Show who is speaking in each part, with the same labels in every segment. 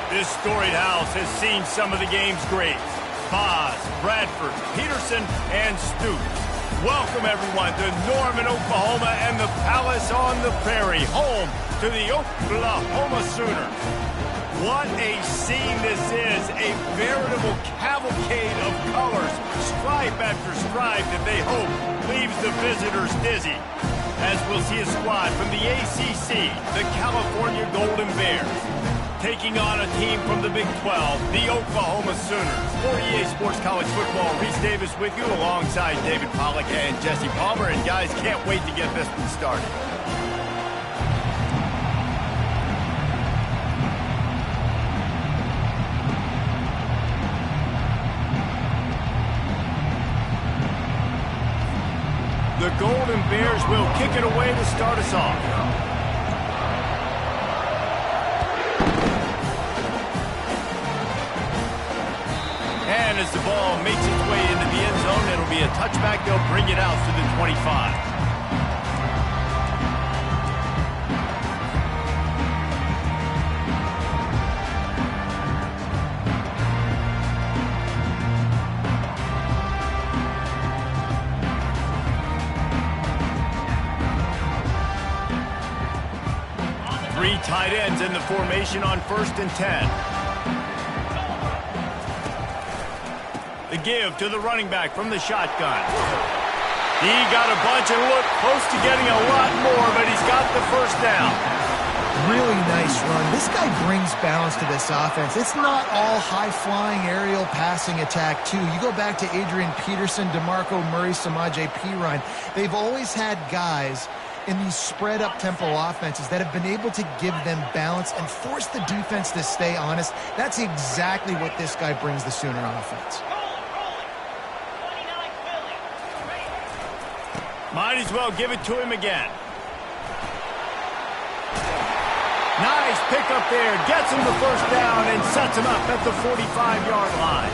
Speaker 1: This storied house has seen some of the game's greats. Boz, Bradford, Peterson, and Stoops. Welcome, everyone, to Norman, Oklahoma, and the Palace on the Prairie, home to the Oklahoma Sooners. What a scene this is, a veritable cavalcade of colors, stripe after stripe that they hope leaves the visitors dizzy. As we'll see a squad from the ACC, the California Golden Bears, taking on a team from the Big 12, the Oklahoma Sooners. For EA Sports College Football, Reese Davis with you alongside David Pollack and Jesse Palmer. And guys, can't wait to get this one started. The Golden Bears will kick it away to start us off. And as the ball makes its way into the end zone, it'll be a touchback. They'll bring it out to the 25. Three tight ends in the formation on 1st and 10. The give to the running back from the shotgun. He got a bunch and looked close to getting a lot more, but he's got the first down.
Speaker 2: Really nice run. This guy brings balance to this offense. It's not all high-flying aerial passing attack, too. You go back to Adrian Peterson, DeMarco Murray, Samaje Perine. They've always had guys in these spread-up tempo offenses that have been able to give them balance and force the defense to stay honest. That's exactly what this guy brings the Sooner offense.
Speaker 1: Might as well give it to him again. Nice pickup there. Gets him the first down and sets him up at the 45-yard line.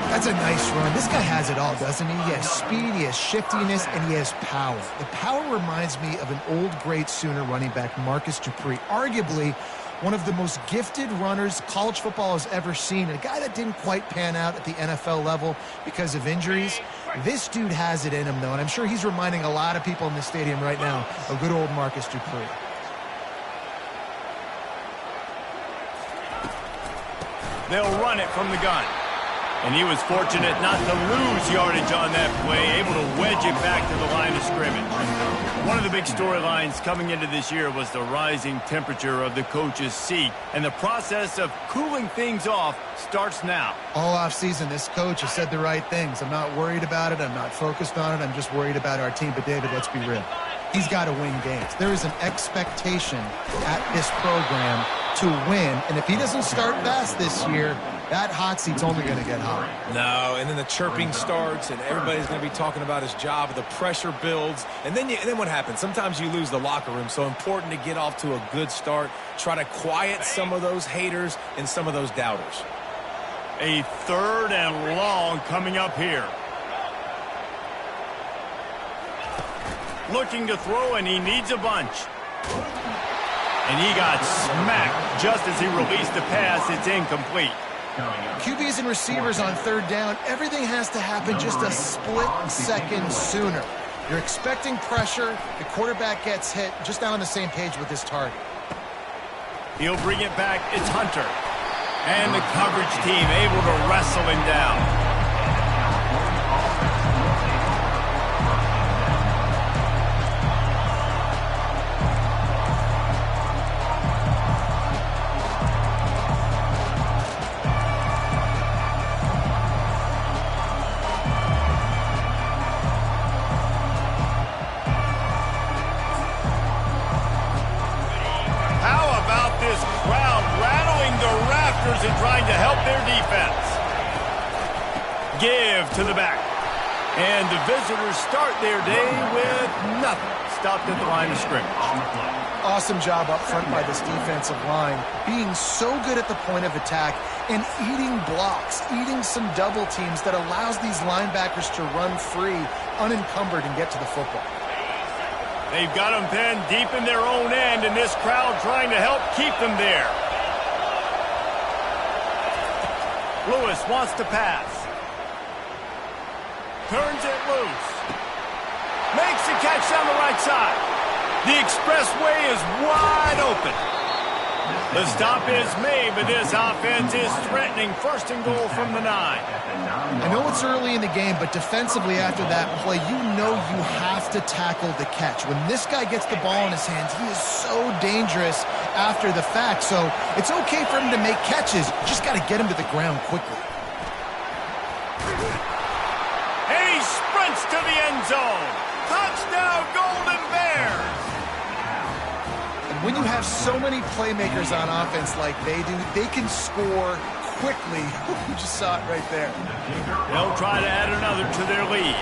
Speaker 2: That's a nice run. This guy has it all, doesn't he? He has speed, he has shiftiness, and he has power. The power reminds me of an old great Sooner running back, Marcus Dupree. Arguably one of the most gifted runners college football has ever seen. A guy that didn't quite pan out at the NFL level because of injuries. This dude has it in him, though, and I'm sure he's reminding a lot of people in the stadium right now of good old Marcus Dupree.
Speaker 1: They'll run it from the gun. And he was fortunate not to lose yardage on that play, able to wedge it back to the line of scrimmage. One of the big storylines coming into this year was the rising temperature of the coach's seat, and the process of cooling things off starts now.
Speaker 2: All offseason, this coach has said the right things. I'm not worried about it. I'm not focused on it. I'm just worried about our team. But, David, let's be real. He's got to win games. There is an expectation at this program to win, and if he doesn't start fast this year, that hot seat's only going to get hotter.
Speaker 3: No, and then the chirping starts, and everybody's going to be talking about his job. The pressure builds, and then what happens? Sometimes you lose the locker room, so important to get off to a good start. Try to quiet some of those haters and some of those doubters.
Speaker 1: A 3rd and long coming up here. Looking to throw, and he needs a bunch. And he got smacked just as he released the pass. It's incomplete.
Speaker 2: QBs and receivers on 3rd down, everything has to happen just a split second sooner. You're expecting pressure, the quarterback gets hit, just not on the same page with his target.
Speaker 1: He'll bring it back. It's Hunter. And the coverage team able to wrestle him down. And trying to help their defense. Give to the back. And the visitors start their day with nothing. Stopped at the line of scrimmage.
Speaker 2: Awesome job up front by this defensive line. Being so good at the point of attack and eating blocks, eating some double teams that allows these linebackers to run free, unencumbered, and get to the football.
Speaker 1: They've got them pinned deep in their own end, and this crowd trying to help keep them there. Lewis wants to pass. Turns it loose. Makes the catch down the right side. The expressway is wide open. The stop is made, but this offense is threatening. First and goal from the 9.
Speaker 2: I know it's early in the game, but defensively after that play, you know you have to tackle the catch. When this guy gets the ball in his hands, he is so dangerous after the fact. So it's okay for him to make catches. You just got to get him to the ground quickly.
Speaker 1: And he sprints to the end zone. Touchdown, Golden Bears!
Speaker 2: When you have so many playmakers on offense like they do, they can score quickly. You just saw it right there.
Speaker 1: They'll try to add another to their lead.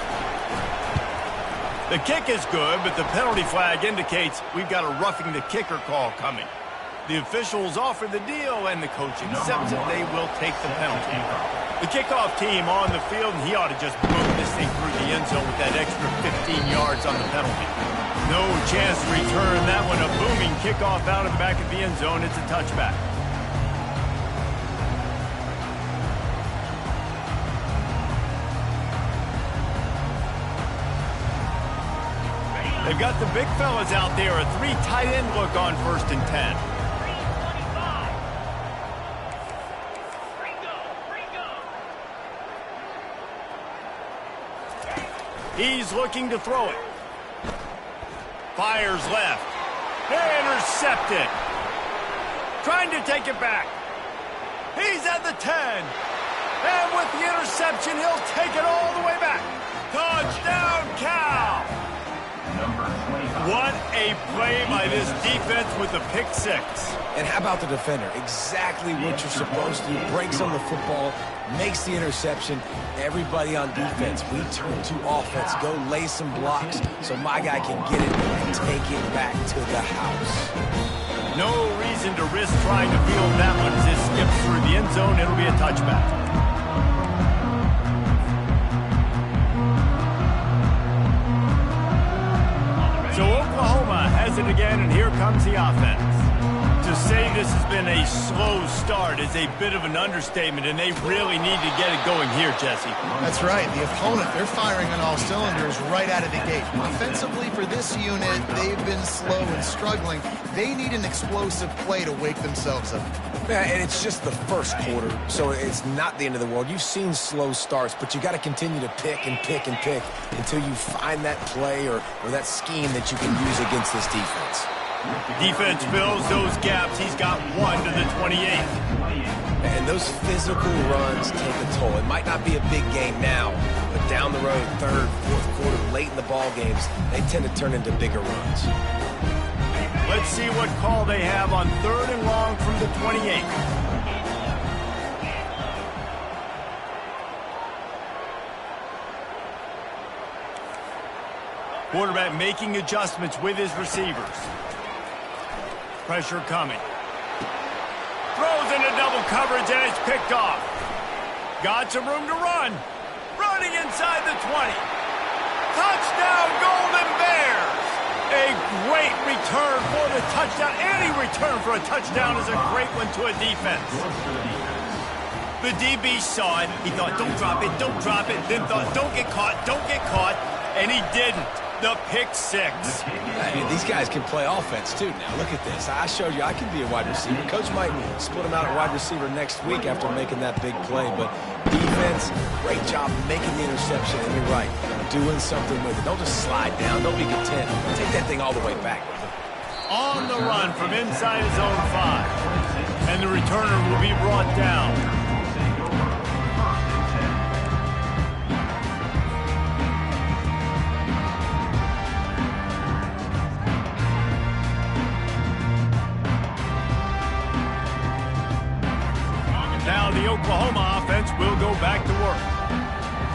Speaker 1: The kick is good, but the penalty flag indicates we've got a roughing the kicker call coming. The officials offer the deal, and the coach accepts it. They will take the penalty. The kickoff team on the field, and he ought to just boot this thing through the end zone with that extra 15 yards on the penalty. No chance to return that one. A booming kickoff out of the back of the end zone. It's a touchback. They've got the big fellas out there. A 3 tight end look on 1st and 10. He's looking to throw it. Fires left. Intercepted. Trying to take it back. He's at the 10. And with the interception, he'll take it all the way back. Touchdown, Cal. What a play by this defense with the pick 6.
Speaker 3: And how about the defender? Exactly what you're supposed to do. Breaks on the football, makes the interception. Everybody on defense, we turn to offense. Go lay some blocks so my guy can get it and take it back to the house.
Speaker 1: No reason to risk trying to field that one as it skips through the end zone. It'll be a touchback. So Oklahoma has it again, and here comes the offense. To say this has been a slow start is a bit of an understatement, and they really need to get it going here, Jesse.
Speaker 2: That's right. The opponent, they're firing on all cylinders right out of the gate. Offensively for this unit, they've been slow and struggling. They need an explosive play to wake themselves up.
Speaker 3: Yeah, and it's just the first quarter, so it's not the end of the world. You've seen slow starts, but you got to continue to pick and pick and pick until you find that play or that scheme that you can use against this defense.
Speaker 1: Defense fills those gaps. He's got 1 to the 28.
Speaker 3: And those physical runs take a toll. It might not be a big game now, but down the road, 3rd, 4th quarter, late in the ball games, they tend to turn into bigger runs.
Speaker 1: Let's see what call they have on 3rd and long from the 28. Quarterback making adjustments with his receivers. Pressure coming. Throws into double coverage, and it's picked off. Got some room to run. Running inside the 20. Touchdown, Golden Bears! A great return for the touchdown. Any return for a touchdown is a great one to a defense. The DB saw it. He thought, don't drop it, don't drop it. Then thought, don't get caught, don't get caught. And he didn't. The pick 6.
Speaker 3: I mean, these guys can play offense, too, now. Look at this. I showed you I can be a wide receiver. Coach might split him out at wide receiver next week after making that big play. But defense, great job making the interception. And you're right, doing something with it. Don't just slide down. Don't be content. Take that thing all the way back.
Speaker 1: On the run from inside his own 5. And the returner will be brought down. Now the Oklahoma offense will go back to work.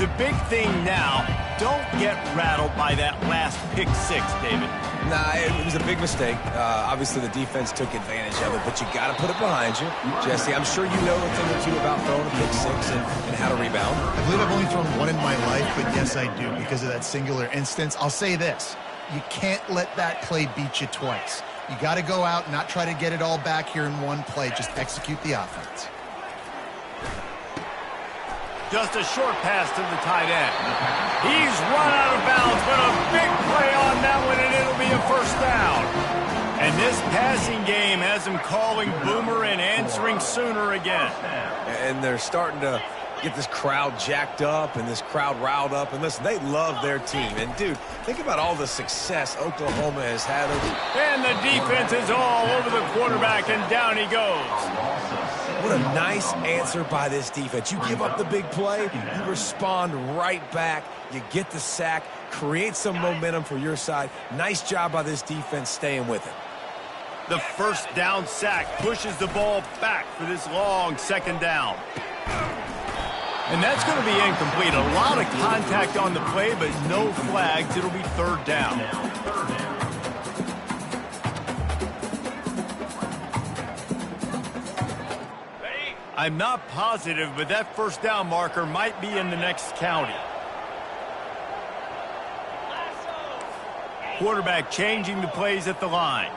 Speaker 1: The big thing now, don't get rattled by that last pick 6, David.
Speaker 3: Nah, it was a big mistake. Obviously, the defense took advantage of it, but you got to put it behind you. Jesse, I'm sure you know a thing or two about throwing a pick 6 and how to rebound.
Speaker 2: I believe I've only thrown 1 in my life, but yes, I do because of that singular instance. I'll say this. You can't let that play beat you twice. You got to go out and not try to get it all back here in one play. Just execute the offense.
Speaker 1: Just a short pass to the tight end. He's run out of bounds, but a big play on that one, and it'll be a first down. And this passing game has him calling Boomer and answering Sooner again.
Speaker 3: And they're starting to get this crowd jacked up and this crowd riled up. And listen, they love their team. And, dude, think about all the success Oklahoma has had.
Speaker 1: And the defense is all over the quarterback, and down he goes.
Speaker 3: What a nice answer by this defense. You give up the big play, you respond right back, you get the sack, create some momentum for your side. Nice job by this defense staying with it.
Speaker 1: The first down sack pushes the ball back for this long second down. And that's going to be incomplete. A lot of contact on the play, but no flags. It'll be third down. I'm not positive, but that first down marker might be in the next county. Quarterback changing the plays at the line.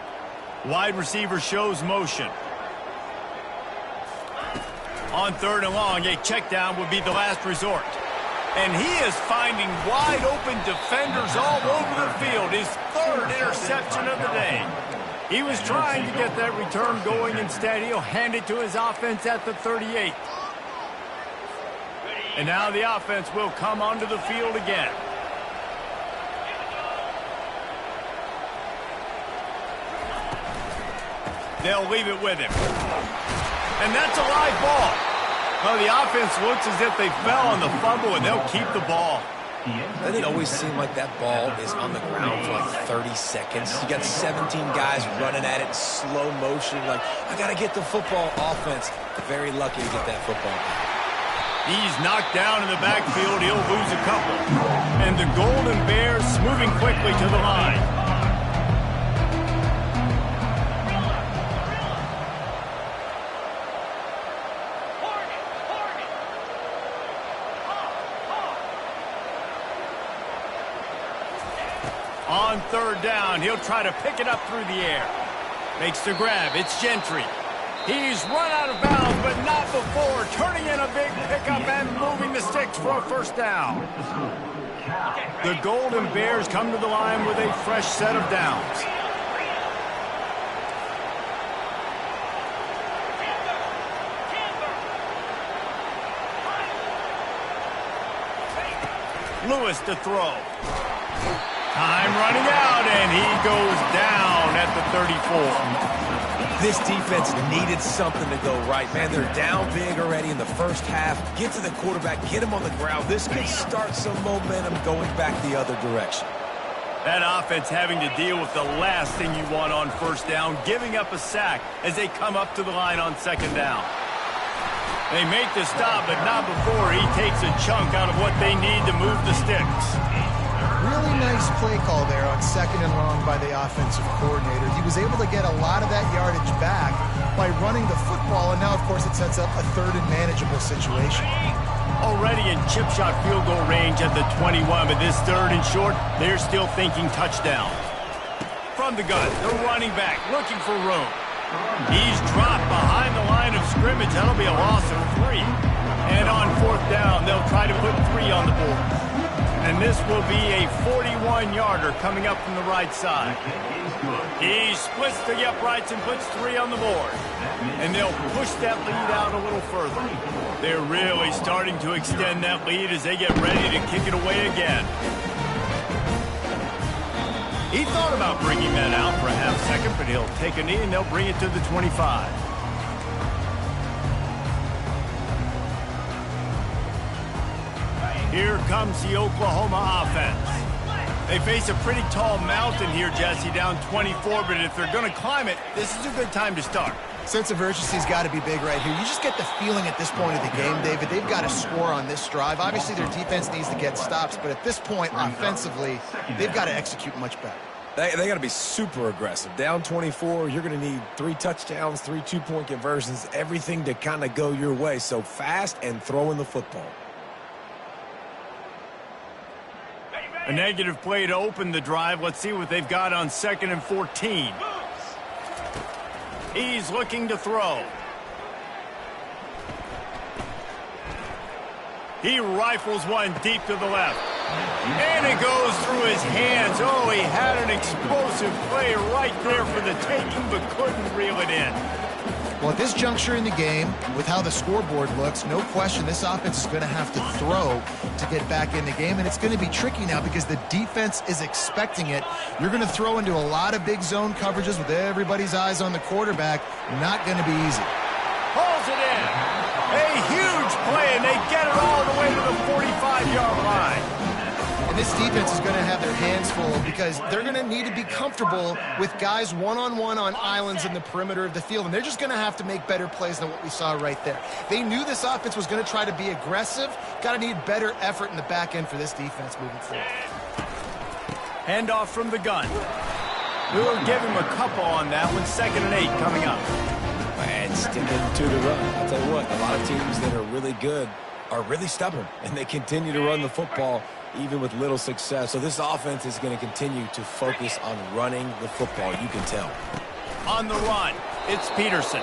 Speaker 1: Wide receiver shows motion. On third and long, a check down would be the last resort. And he is finding wide open defenders all over the field. His third interception of the day. He was trying to get that return going. Instead, he'll hand it to his offense at the 38. And now the offense will come onto the field again. They'll leave it with him. And that's a live ball. Well, the offense looks as if they fell on the fumble, and they'll keep the ball.
Speaker 3: Doesn't it always seem like that ball is on the ground for like 30 seconds? You got 17 guys running at it in slow motion. Like, I got to get the football. Offense, very lucky to get that football.
Speaker 1: He's knocked down in the backfield. He'll lose a couple. And the Golden Bears moving quickly to the line. On third down, he'll try to pick it up through the air. Makes the grab. It's Gentry. He's run out of bounds, but not before. Turning in a big pickup and moving the sticks for a first down. The Golden Bears come to the line with a fresh set of downs. Lewis to throw. Time running out, and he goes down at the 34.
Speaker 3: This defense needed something to go right. Man, they're down big already in the first half. Get to the quarterback, get him on the ground. This could start some momentum going back the other direction.
Speaker 1: That offense having to deal with the last thing you want on first down, giving up a sack as they come up to the line on second down. They make the stop, but not before he takes a chunk out of what they need to move the sticks.
Speaker 2: Really nice play call there on second and long by the offensive coordinator. He was able to get a lot of that yardage back by running the football, and now, of course, it sets up a third and manageable situation.
Speaker 1: Already in chip shot field goal range at the 21, but this third and short, they're still thinking touchdown. From the gun, the running back looking for room. He's dropped behind the line of scrimmage. That'll be a loss of 3. And on fourth down, they'll try to put 3 on the board. And this will be a 41-yarder coming up from the right side. He splits the uprights and puts 3 on the board. And they'll push that lead out a little further. They're really starting to extend that lead as they get ready to kick it away again. He thought about bringing that out for a half second, but he'll take a knee and they'll bring it to the 25. Here comes the Oklahoma offense. They face a pretty tall mountain here, Jesse, down 24, but if they're going to climb it, this is a good time to start.
Speaker 2: Sense of urgency's got to be big right here. You just get the feeling at this point of the game, David, they've got to score on this drive. Obviously, their defense needs to get stops, but at this point, offensively, they've got to execute much better.
Speaker 3: They got to be super aggressive. Down 24, you're going to need 3 touchdowns, 3 two-point conversions, everything to kind of go your way. So fast and throwing the football.
Speaker 1: A negative play to open the drive. Let's see what they've got on 2nd and 14. He's looking to throw. He rifles one deep to the left. And it goes through his hands. Oh, he had an explosive play right there for the taking, but couldn't reel it in.
Speaker 2: Well, at this juncture in the game, with how the scoreboard looks, no question this offense is going to have to throw to get back in the game, and it's going to be tricky now because the defense is expecting it. You're going to throw into a lot of big zone coverages with everybody's eyes on the quarterback. Not going to be easy.
Speaker 1: Pulls it in. A huge play, and they get it all the way to the 45-yard line.
Speaker 2: And this defense is going to have their hands full because they're going to need to be comfortable with guys one-on-one on islands in the perimeter of the field, and they're just going to have to make better plays than what we saw right there. They knew this offense was going to try to be aggressive. Got to need better effort in the back end for this defense moving forward.
Speaker 1: Handoff from the gun. We'll give him a couple on that one. 2nd and 8 coming up.
Speaker 3: And sticking to the run. I'll tell you what, a lot of teams that are really good are really stubborn, and they continue to run the football even with little success. So this offense is going to continue to focus on running the football, you can tell.
Speaker 1: On the run, it's Peterson.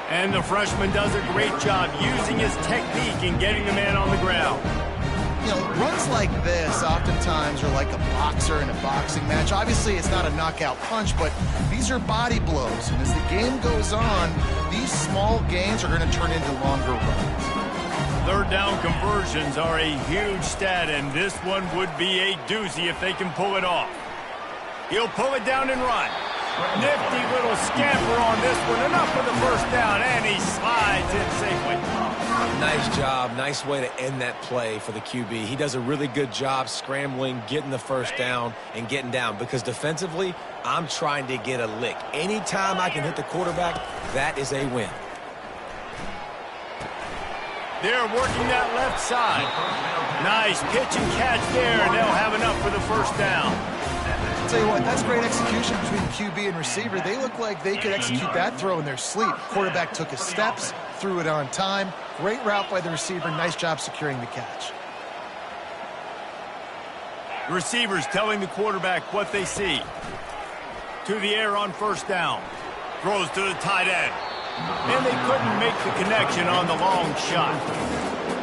Speaker 1: And the freshman does a great job using his technique and getting the man on the ground.
Speaker 2: You know, runs like this oftentimes are like a boxer in a boxing match. Obviously, it's not a knockout punch, but these are body blows. And as the game goes on, these small gains are going to turn into longer runs.
Speaker 1: 3rd down conversions are a huge stat, and this one would be a doozy if they can pull it off. He'll pull it down and run. Nifty little scamper on this one. Enough for the 1st down, and he slides in safely.
Speaker 3: Nice job. Nice way to end that play for the QB. He does a really good job scrambling, getting the 1st down, and getting down. Because defensively, I'm trying to get a lick. Anytime I can hit the quarterback, that is a win.
Speaker 1: They're working that left side. Nice pitch and catch there, and they'll have enough for the 1st down.
Speaker 2: I'll tell you what, that's great execution between QB and receiver. They look like they could execute that throw in their sleep. Quarterback took his steps, threw it on time. Great route by the receiver. Nice job securing the catch.
Speaker 1: Receivers telling the quarterback what they see. To the air on 1st down. Throws to the tight end. And they couldn't make the connection on the long shot.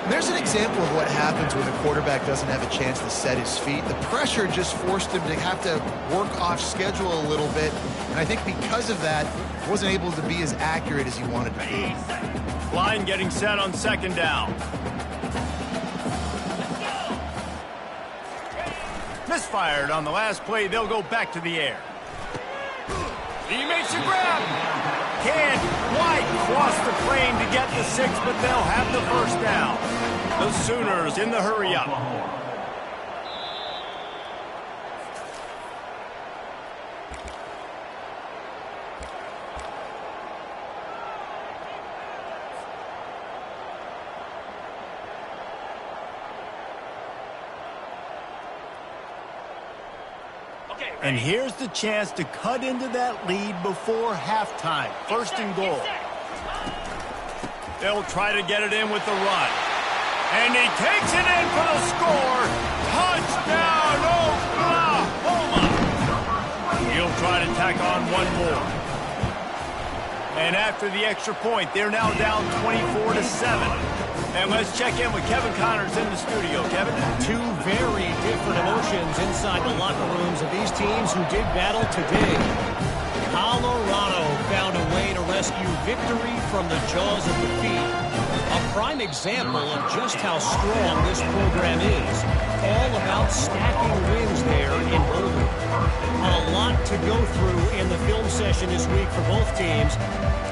Speaker 2: There's an example of what happens when the quarterback doesn't have a chance to set his feet. The pressure just forced him to have to work off schedule a little bit. And I think because of that, he wasn't able to be as accurate as he wanted to be.
Speaker 1: Line getting set on 2nd down. Misfired on the last play. They'll go back to the air. He makes a grab. Can't quite cross the plane to get the 6, but they'll have the 1st down. The Sooners in the hurry-up. And here's the chance to cut into that lead before halftime. 1st and goal. They'll try to get it in with the run. And he takes it in for the score. Touchdown, Oklahoma! He'll try to tack on one more. And after the extra point, they're now down 24-7. And let's check in with Kevin Connors in the studio. Kevin?
Speaker 4: Two very different emotions inside the locker rooms of these teams who did battle today. Colorado found a way to rescue victory from the jaws of defeat. A prime example of just how strong this program is. All about stacking wins there in Boulder. A lot to go through in the film session this week for both teams.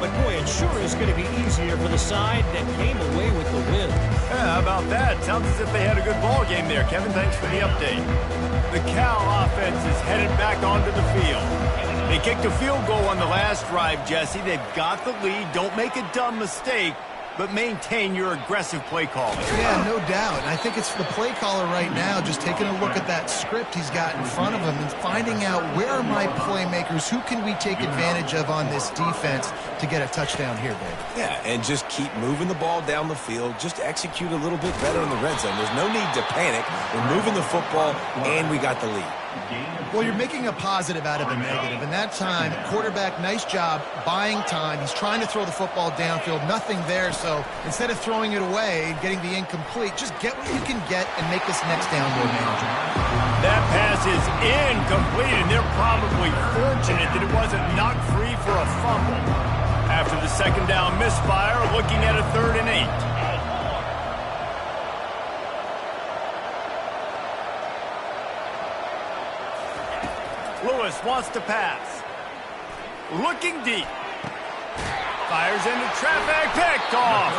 Speaker 4: But boy, it sure is going to be easier for the side that came away with the win.
Speaker 1: Yeah, how about that? Sounds as if they had a good ball game there. Kevin, thanks for the update. The Cal offense is headed back onto the field. They kicked a field goal on the last drive, Jesse. They've got the lead. Don't make a dumb mistake, but maintain your aggressive play calling.
Speaker 2: Yeah, no doubt. And I think it's the play caller right now just taking a look at that script he's got in front of him and finding out where are my playmakers, who can we take advantage of on this defense to get a touchdown here, Dave.
Speaker 3: Yeah, and just keep moving the ball down the field. Just execute a little bit better in the red zone. There's no need to panic. We're moving the football, and we got the lead.
Speaker 2: Well, you're making a positive out of a negative. And that time, quarterback, nice job buying time. He's trying to throw the football downfield. Nothing there, so So instead of throwing it away and getting the incomplete, just get what you can get and make this next down more manageable.
Speaker 1: That pass is incomplete, and they're probably fortunate that it wasn't knocked free for a fumble. After the second down misfire, looking at a 3rd and 8. Lewis wants to pass. Looking deep. Fires into traffic, picked off.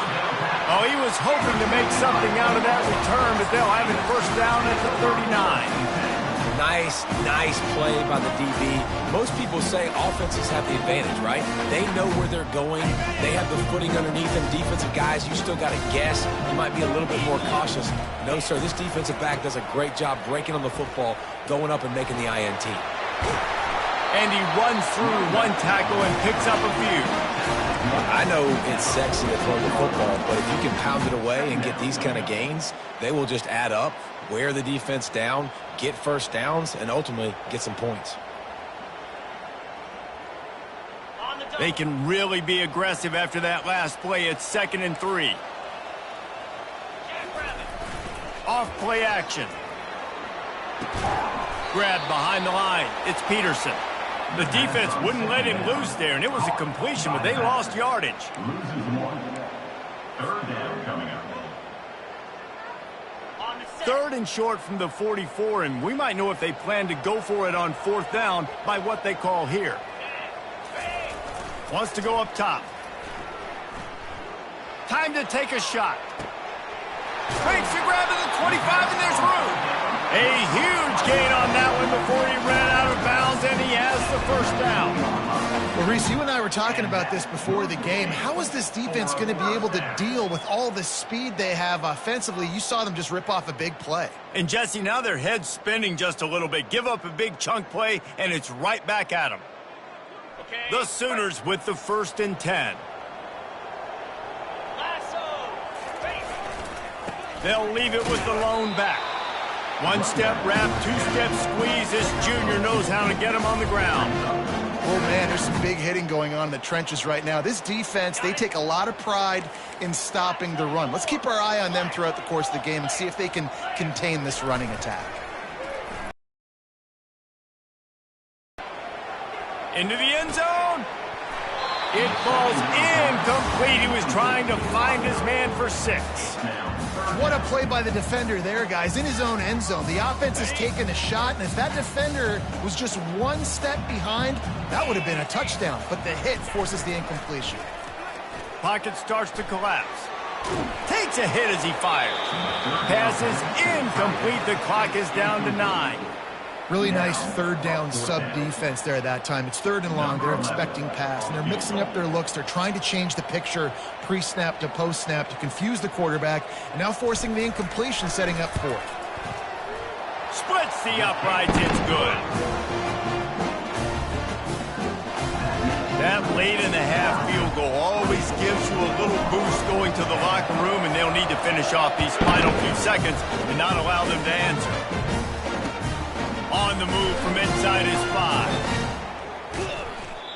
Speaker 1: Oh, he was hoping to make something out of that return, but they'll have it first down at the 39.
Speaker 3: Nice play by the DB. Most people say offenses have the advantage, right? They know where they're going. They have the footing underneath them. Defensive guys, you still got to guess. You might be a little bit more cautious. No, sir, this defensive back does a great job breaking on the football, going up and making the INT.
Speaker 1: And he runs through one tackle and picks up a few.
Speaker 3: I know it's sexy to throw the football, but if you can pound it away and get these kind of gains, they will just add up, wear the defense down, get first downs, and ultimately get some points.
Speaker 1: They can really be aggressive after that last play. It's 2nd and 3. Off play action. Grabbed behind the line. It's Peterson. The defense wouldn't let him loose there, and it was a completion, but they lost yardage. Third and short from the 44, and we might know if they plan to go for it on 4th down by what they call here. Wants to go up top. Time to take a shot. Makes the grab at the 25, and there's room. A huge gain on that one before he ran out of bounds, and he has the first down.
Speaker 2: Well, Reese, you and I were talking about this before the game. How is this defense going to be able to deal with all the speed they have offensively? You saw them just rip off a big play.
Speaker 1: And, Jesse, now their head's spinning just a little bit. Give up a big chunk play, and it's right back at them. Okay. The Sooners with the 1st and 10. They'll leave it with the lone back. One-step wrap, two-step squeeze. This junior knows how to get him on the ground.
Speaker 2: Oh, man, there's some big hitting going on in the trenches right now. This defense, they take a lot of pride in stopping the run. Let's keep our eye on them throughout the course of the game and see if they can contain this running attack.
Speaker 1: Into the end zone. It falls incomplete. He was trying to find his man for 6.
Speaker 2: What a play by the defender there, guys. In his own end zone. The offense has taken a shot, and if that defender was just one step behind, that would have been a touchdown. But the hit forces the incompletion.
Speaker 1: Pocket starts to collapse. Takes a hit as he fires. Pass is incomplete. The clock is down to 9.
Speaker 2: Really nice 3rd down sub-defense there at that time. It's 3rd and long. They're expecting pass, and they're mixing up their looks. They're trying to change the picture pre-snap to post-snap to confuse the quarterback, and now forcing the incompletion, setting up 4th.
Speaker 1: Splits the uprights. It's good. That late-in-the-half field goal always gives you a little boost going to the locker room, and they'll need to finish off these final few seconds and not allow them to answer. On the move from inside his 5.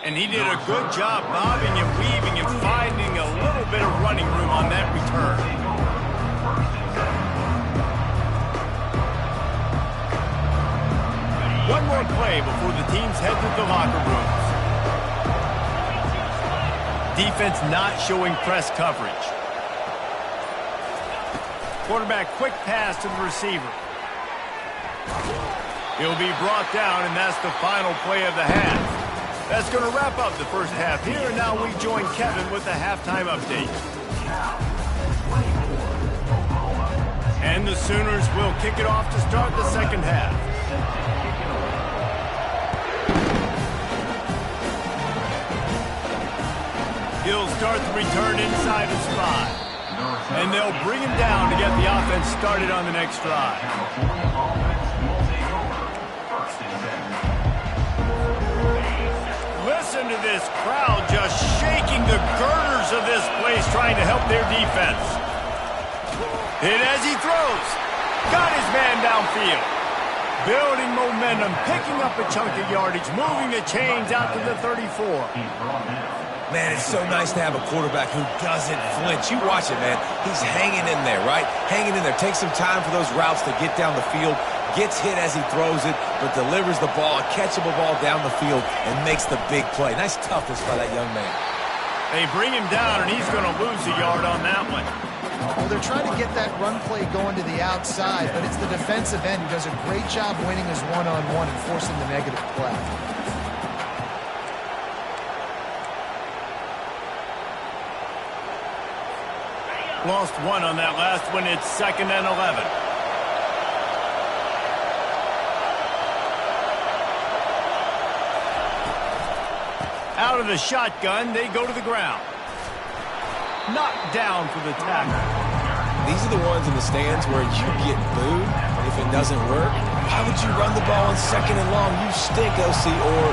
Speaker 1: And he did a good job bobbing and weaving and finding a little bit of running room on that return. One more play before the teams head to the locker rooms. Defense not showing press coverage. Quarterback quick pass to the receiver. He'll be brought down, and that's the final play of the half. That's going to wrap up the first half here, and now we join Kevin with the halftime update. And the Sooners will kick it off to start the second half. He'll start the return inside his 5. And they'll bring him down to get the offense started on the next drive. Listen to this crowd just shaking the girders of this place trying to help their defense. Hit as he throws. Got his man downfield. Building momentum, picking up a chunk of yardage, moving the chains out to the 34.
Speaker 3: Man, it's so nice to have a quarterback who doesn't flinch. You watch it, man. He's hanging in there, right? Hanging in there. Takes some time for those routes to get down the field. Gets hit as he throws it, but delivers the ball, a catchable ball down the field, and makes the big play. Nice toughness by that young man.
Speaker 1: They bring him down, and he's going to lose a yard on that one.
Speaker 2: Well, they're trying to get that run play going to the outside, but it's the defensive end who does a great job winning his one-on-one and forcing the negative play.
Speaker 1: Lost one on that last one. It's 2nd and 11. Out of the shotgun, they go to the ground. Knocked down for the tackle.
Speaker 3: These are the ones in the stands where you get booed if it doesn't work. Why would you run the ball on 2nd and long? You stink, OC. Or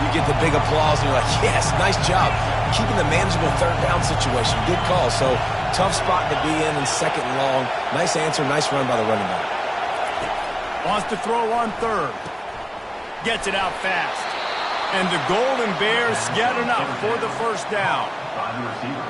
Speaker 3: you get the big applause and you're like, yes, nice job. Keeping the manageable 3rd down situation. Good call. So tough spot to be in 2nd and long. Nice answer, nice run by the running back.
Speaker 1: Wants to throw on 3rd. Gets it out fast. And the Golden Bears get enough for the 1st down.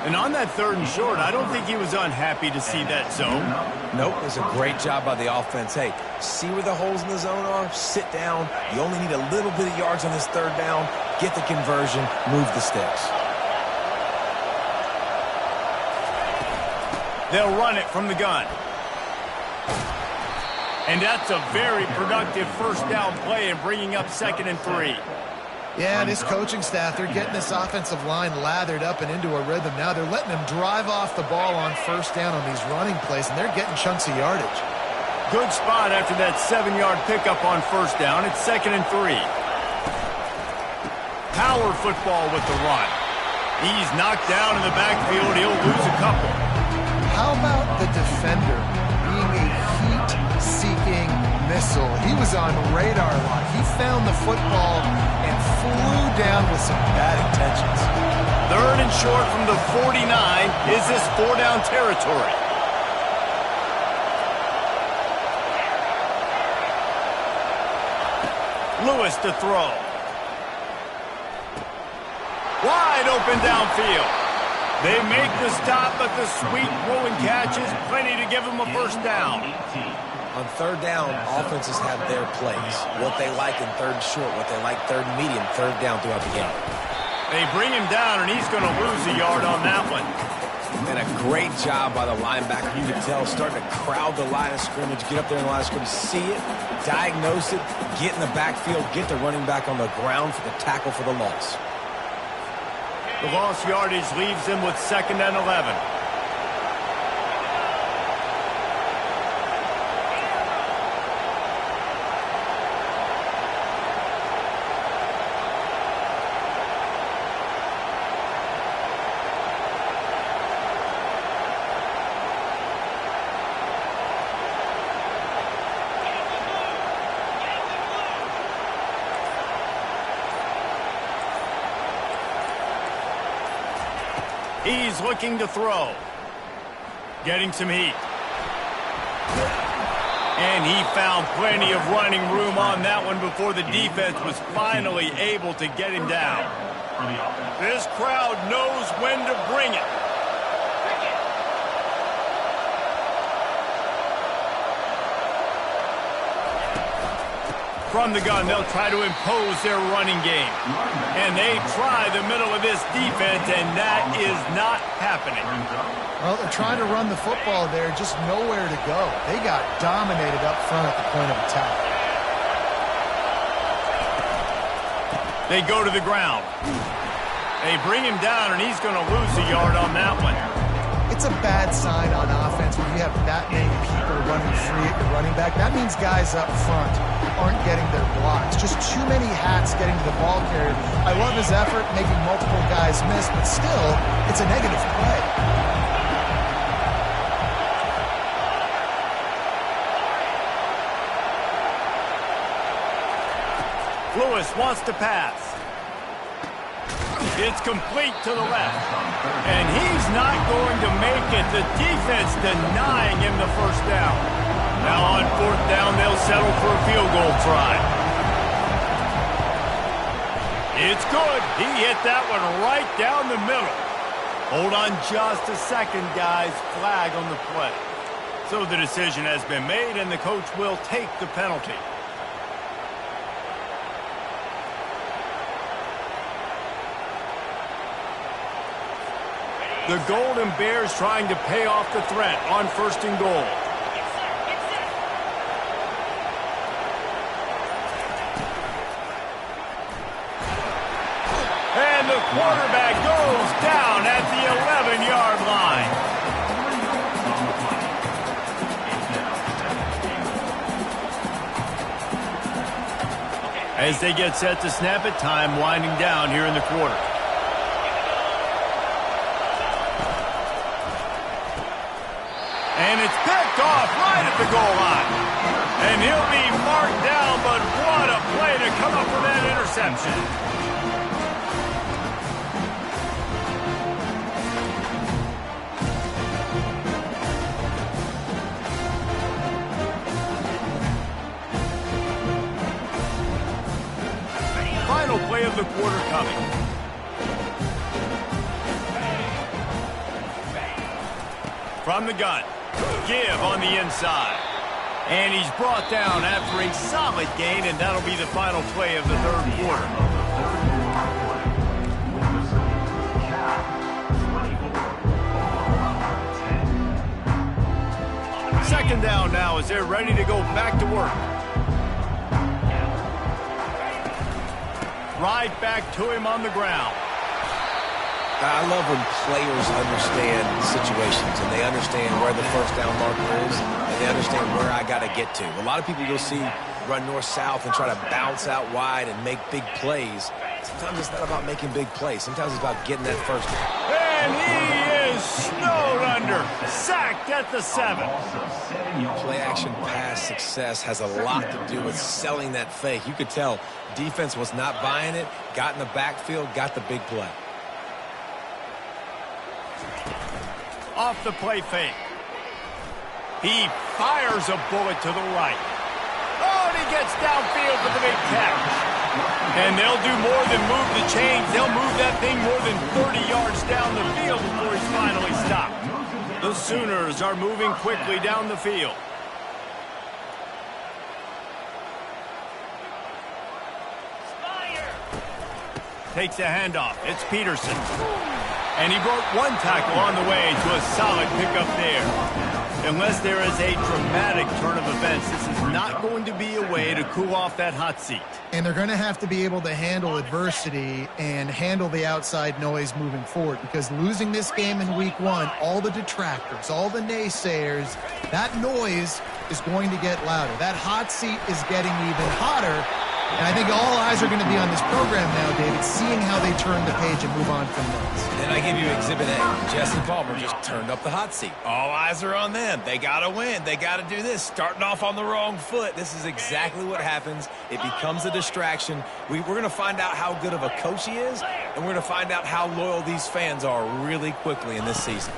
Speaker 1: And on that 3rd and short, I don't think he was unhappy to see that zone.
Speaker 3: Nope, it was a great job by the offense. Hey, see where the holes in the zone are? Sit down. You only need a little bit of yards on this 3rd down. Get the conversion. Move the sticks.
Speaker 1: They'll run it from the gun. And that's a very productive 1st down play and bringing up 2nd and 3.
Speaker 2: Yeah, this coaching staff, they're getting this offensive line lathered up and into a rhythm. Now they're letting them drive off the ball on 1st down on these running plays, and they're getting chunks of yardage.
Speaker 1: Good spot after that 7-yard pickup on 1st down. It's 2nd and 3. Power football with the run. He's knocked down in the backfield. He'll lose a couple.
Speaker 2: How about the defender being a heat-seeking missile? He was on radar lock. He found the football and flew down with some bad intentions.
Speaker 1: 3rd and short from the 49. Is this 4-down territory? Lewis to throw. Wide open downfield. They make the stop, but the sweet rolling catch is plenty to give them a 1st down.
Speaker 3: On 3rd down, offenses have their plays. What they like in 3rd short, what they like 3rd medium, 3rd down throughout the game.
Speaker 1: They bring him down, and he's going to lose a yard on that one.
Speaker 3: And a great job by the linebacker. You can tell, starting to crowd the line of scrimmage, get up there in the line of scrimmage, see it, diagnose it, get in the backfield, get the running back on the ground for the tackle for the loss.
Speaker 1: The lost yardage leaves them with 2nd and 11. He's looking to throw. Getting some heat. And he found plenty of running room on that one before the defense was finally able to get him down. This crowd knows when to bring it. From the gun, they'll try to impose their running game. And they try the middle of this defense, and that is not happening.
Speaker 2: Well, they're trying to run the football there, just nowhere to go. They got dominated up front at the point of attack.
Speaker 1: They go to the ground. They bring him down, and he's going to lose a yard on that one.
Speaker 2: It's a bad sign on offense when you have that many people running free at your running back. That means guys up front aren't getting their blocks. Just too many hats getting to the ball carrier. I love his effort, making multiple guys miss, but still, it's a negative play.
Speaker 1: Lewis wants to pass. It's complete to the left. And he's not going to make it. The defense denying him the 1st down. Now on 4th down, they'll settle for a field goal try. It's good. He hit that one right down the middle. Hold on just a second, guys. Flag on the play. So the decision has been made, and the coach will take the penalty. The Golden Bears trying to pay off the threat on 1st and goal. And the quarterback goes down at the 11-yard line. As they get set to snap it, time winding down here in the quarter. And it's picked off right at the goal line. And he'll be marked down, but what a play to come up with that interception. Final play of the quarter coming. From the gun. Give on the inside. And he's brought down after a solid gain, and that'll be the final play of the 3rd quarter. Second down now as they're ready to go back to work. Right back to him on the ground.
Speaker 3: I love when players understand situations and they understand where the 1st down marker is and they understand where I got to get to. A lot of people you'll see run north-south and try to bounce out wide and make big plays. Sometimes it's not about making big plays. Sometimes it's about getting that 1st down.
Speaker 1: And he is snowed under. Sacked at the 7.
Speaker 3: Play-action pass success has a lot to do with selling that fake. You could tell defense was not buying it, got in the backfield, got the big play.
Speaker 1: Off the play fake. He fires a bullet to the right. Oh, and he gets downfield for the big catch. And they'll do more than move the chains. They'll move that thing more than 30 yards down the field before he's finally stopped. The Sooners are moving quickly down the field. Takes a handoff. It's Peterson. And he broke one tackle on the way to a solid pickup there. Unless there is a dramatic turn of events, this is not going to be a way to cool off that hot seat.
Speaker 2: And they're going to have to be able to handle adversity and handle the outside noise moving forward, because losing this game in week 1, all the detractors, all the naysayers, that noise is going to get louder. That hot seat is getting even hotter. And I think all eyes are going to be on this program now, David, seeing how they turn the page and move on from this.
Speaker 3: And I give you Exhibit A. Jesse Palmer just turned up the hot seat. All eyes are on them. They got to win. They got to do this. Starting off on the wrong foot. This is exactly what happens. It becomes a distraction. We're going to find out how good of a coach he is, and we're going to find out how loyal these fans are really quickly in this season.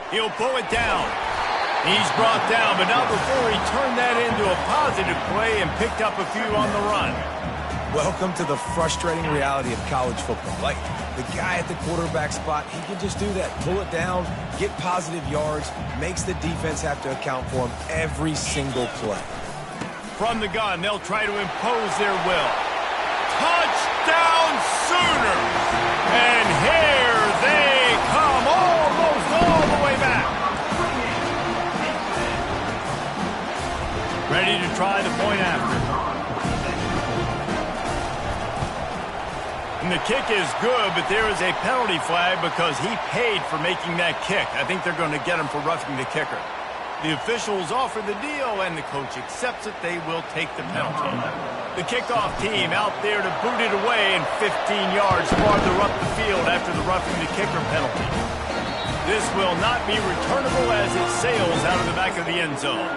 Speaker 1: He'll pull it down. He's brought down, but not before he turned that into a positive play and picked up a few on the run.
Speaker 3: Welcome to the frustrating reality of college football. Like, the guy at the quarterback spot, he can just do that. Pull it down, get positive yards, makes the defense have to account for him every single play.
Speaker 1: From the gun, they'll try to impose their will. Touchdown Sooners! And here they come, almost all the way back. Ready to try the point after. And the kick is good, but there is a penalty flag because he paid for making that kick. I think they're going to get him for roughing the kicker. The officials offer the deal, and the coach accepts it. They will take the penalty. The kickoff team out there to boot it away, and 15 yards farther up the field after the roughing the kicker penalty. This will not be returnable as it sails out of the back of the end zone.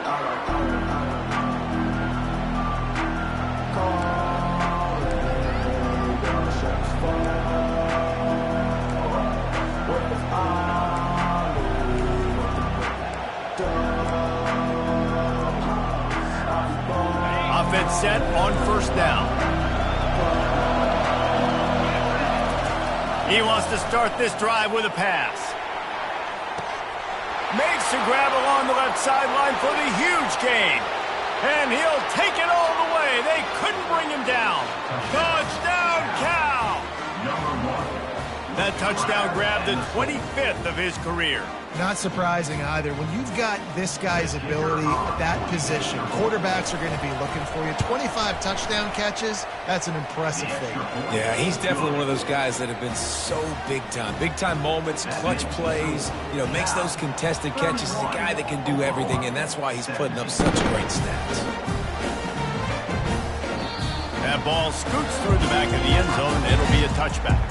Speaker 1: offense set on first down. He wants to start this drive with a pass. Makes a grab along the left sideline for the huge gain. And he'll take it all the way. They couldn't bring him down. Touchdown, Cal! That touchdown grabbed the 25th of his career.
Speaker 2: Not surprising either. When you've got this guy's ability at that position, quarterbacks are going to be looking for you. 25 touchdown catches, that's an impressive thing.
Speaker 3: Yeah, he's definitely one of those guys that have been so big time. Big time moments, clutch plays, makes those contested catches. He's a guy that can do everything, and that's why he's putting up such great stats.
Speaker 1: That ball scoots through the back of the end zone, and it'll be a touchback.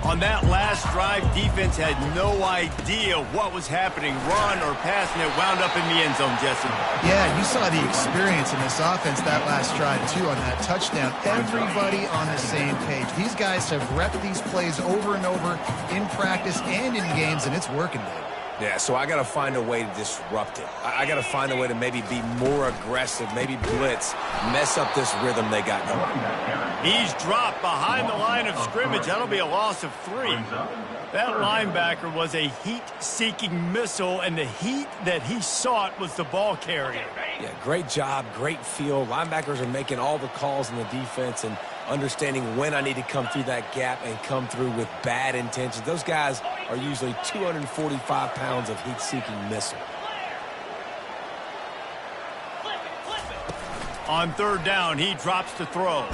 Speaker 1: On that last drive, defense had no idea what was happening. Run or pass, and it wound up in the end zone, Jesse.
Speaker 2: Yeah, you saw the experience in this offense that last drive, too, on that touchdown. Everybody on the same page. These guys have repped these plays over and over in practice and in games, and it's working, Dave.
Speaker 3: Yeah, so I got to find a way to disrupt it. I got to find a way to maybe be more aggressive, maybe blitz, mess up this rhythm they got going.
Speaker 1: He's dropped behind the line of scrimmage. That'll be a loss of 3. That linebacker was a heat-seeking missile, and the heat that he sought was the ball carrier.
Speaker 3: Yeah, great job, great feel. Linebackers are making all the calls in the defense and understanding when I need to come through that gap and come through with bad intentions. Those guys are usually 245 pounds of heat-seeking missile.
Speaker 1: On third down, he drops to throw.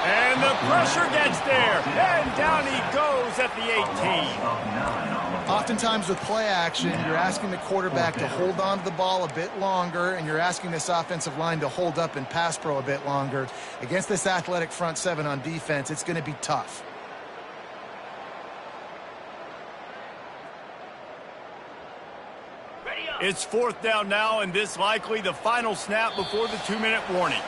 Speaker 1: And the pressure gets there. And down he goes at the 18.
Speaker 2: Oftentimes with play action, you're asking the quarterback to hold on to the ball a bit longer, and you're asking this offensive line to hold up in pass pro a bit longer. Against this athletic front seven on defense, it's going to be tough.
Speaker 1: It's fourth down now, and this likely the final snap before the 2-minute warning.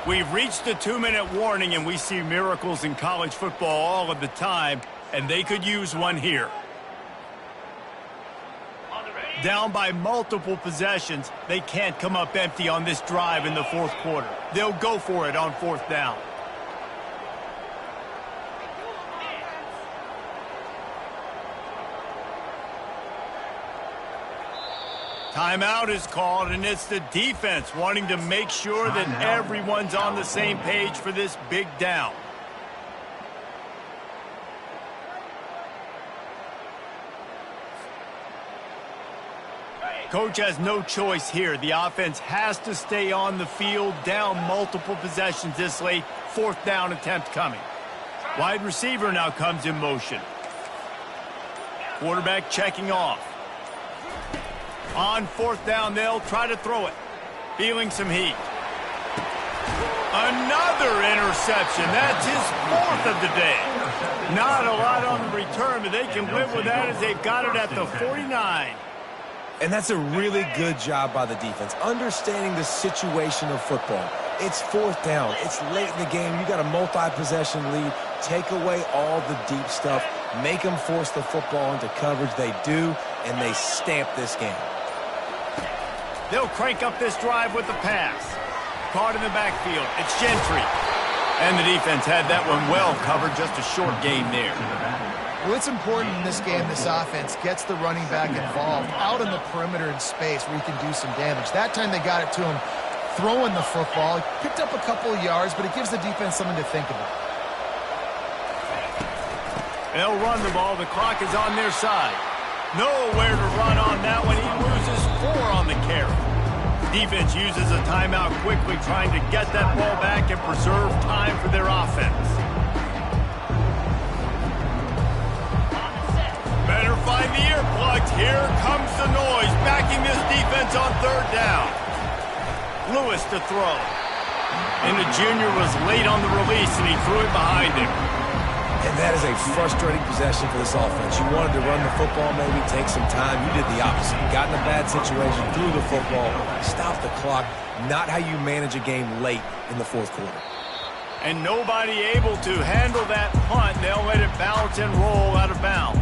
Speaker 1: We've reached the 2-minute warning, and we see miracles in college football all of the time, and they could use one here. Down by multiple possessions, they can't come up empty on this drive in the fourth quarter. They'll go for it on fourth down. Timeout is called, and it's the defense wanting to make sure that everyone's on the same page for this big down. Coach has no choice here. The offense has to stay on the field, down multiple possessions this late. Fourth down attempt coming. Wide receiver now comes in motion. Quarterback checking off. On fourth down, they'll try to throw it. Feeling some heat. Another interception. That's his fourth of the day. Not a lot on the return, but they can live with that as they've got it at the 49.
Speaker 3: And that's a really good job by the defense, understanding the situation of football. It's fourth down. It's late in the game. You got a multi-possession lead. Take away all the deep stuff. Make them force the football into coverage. They do, and they stamp this game.
Speaker 1: They'll crank up this drive with the pass. Caught in the backfield. It's Gentry. And the defense had that one well covered. Just a short gain there.
Speaker 2: Well, it's important in this game this offense gets the running back involved out in the perimeter in space where he can do some damage. That time they got it to him throwing the football. He picked up a couple of yards, but it gives the defense something to think about.
Speaker 1: They'll run the ball. The clock is on their side. Nowhere to run on that one. He loses 4 on the carry. Defense uses a timeout quickly, trying to get that ball back and preserve time for their offense. Better find the earplugs. Here comes the noise, backing this defense on third down. Lewis to throw. And the junior was late on the release, and he threw it behind him.
Speaker 3: And that is a frustrating possession for this offense. You wanted to run the football, maybe take some time. You did the opposite. You got in a bad situation, threw the football, stopped the clock. Not how you manage a game late in the fourth quarter.
Speaker 1: And nobody able to handle that punt. They'll let it bounce and roll out of bounds.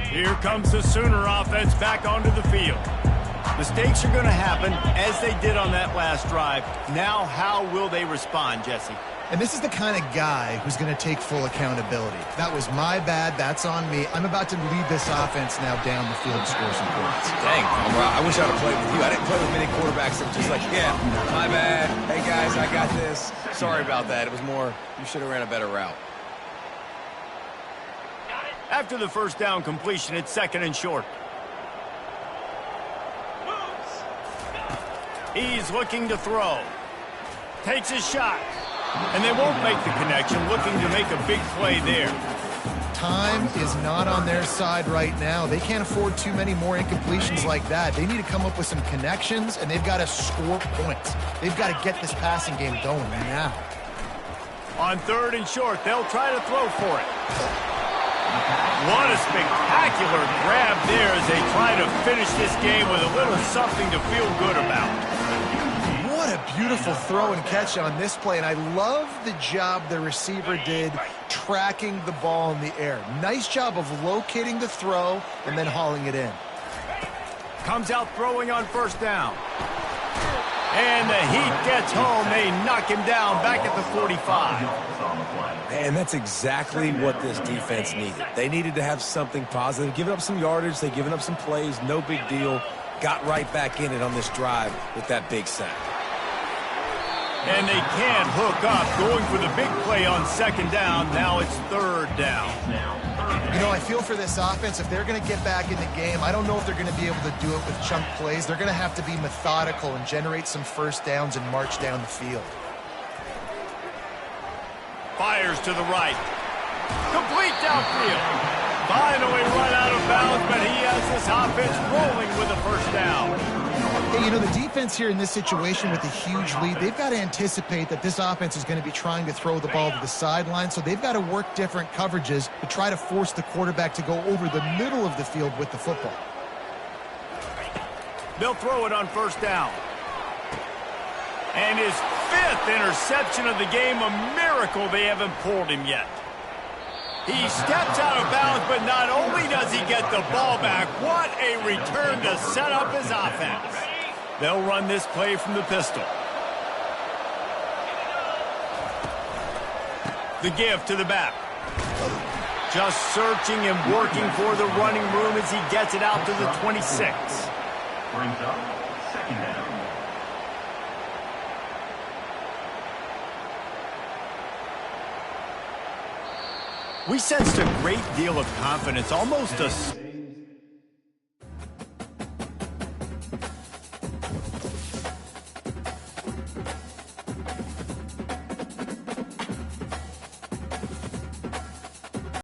Speaker 1: Here comes the Sooner offense back onto the field. Mistakes are going to happen, as they did on that last drive. Now, how will they respond, Jesse?
Speaker 2: And this is the kind of guy who's going to take full accountability. That was my bad. That's on me. I'm about to lead this offense now down the field to score some points.
Speaker 3: Dang, Palmer, I wish I would have played with you. I didn't play with many quarterbacks that were just like, yeah, my bad. Hey, guys, I got this. Sorry about that. It was more, you should have ran a better route.
Speaker 1: After the first down completion, it's 2nd and short. He's looking to throw. Takes his shot. And they won't make the connection, looking to make a big play there.
Speaker 2: Time is not on their side right now. They can't afford too many more incompletions like that. They need to come up with some connections, and they've got to score points. They've got to get this passing game going now.
Speaker 1: On 3rd and short, they'll try to throw for it. What a spectacular grab there as they try to finish this game with a little something to feel good about.
Speaker 2: What a beautiful throw and catch on this play, and I love the job the receiver did tracking the ball in the air. Nice job of locating the throw and then hauling it in.
Speaker 1: Comes out throwing on 1st down. And the heat gets home. They knock him down back at the 45.
Speaker 3: And that's exactly what this defense needed. They needed to have something positive. Giving up some yardage, they've given up some plays, no big deal. Got right back in it on this drive with that big sack.
Speaker 1: And they can't hook up, going for the big play on 2nd down. Now it's 3rd down.
Speaker 2: You know, I feel for this offense, if they're going to get back in the game, I don't know if they're going to be able to do it with chunk plays. They're going to have to be methodical and generate some 1st downs and march down the field.
Speaker 1: Fires to the right. Complete downfield. Finally run out of bounds, but he has this offense rolling with a 1st down.
Speaker 2: Hey, you know, the defense here in this situation with a huge lead, they've got to anticipate that this offense is going to be trying to throw the ball to the sideline, so they've got to work different coverages to try to force the quarterback to go over the middle of the field with the football.
Speaker 1: They'll throw it on 1st down. And his 5th interception of the game, a miracle they haven't pulled him yet. He steps out of bounds, but not only does he get the ball back, what a return to set up his offense. They'll run this play from the pistol. The give to the back. Just searching and working for the running room as he gets it out to the 26.
Speaker 5: Brings up 2nd down.
Speaker 1: We sensed a great deal of confidence, almost a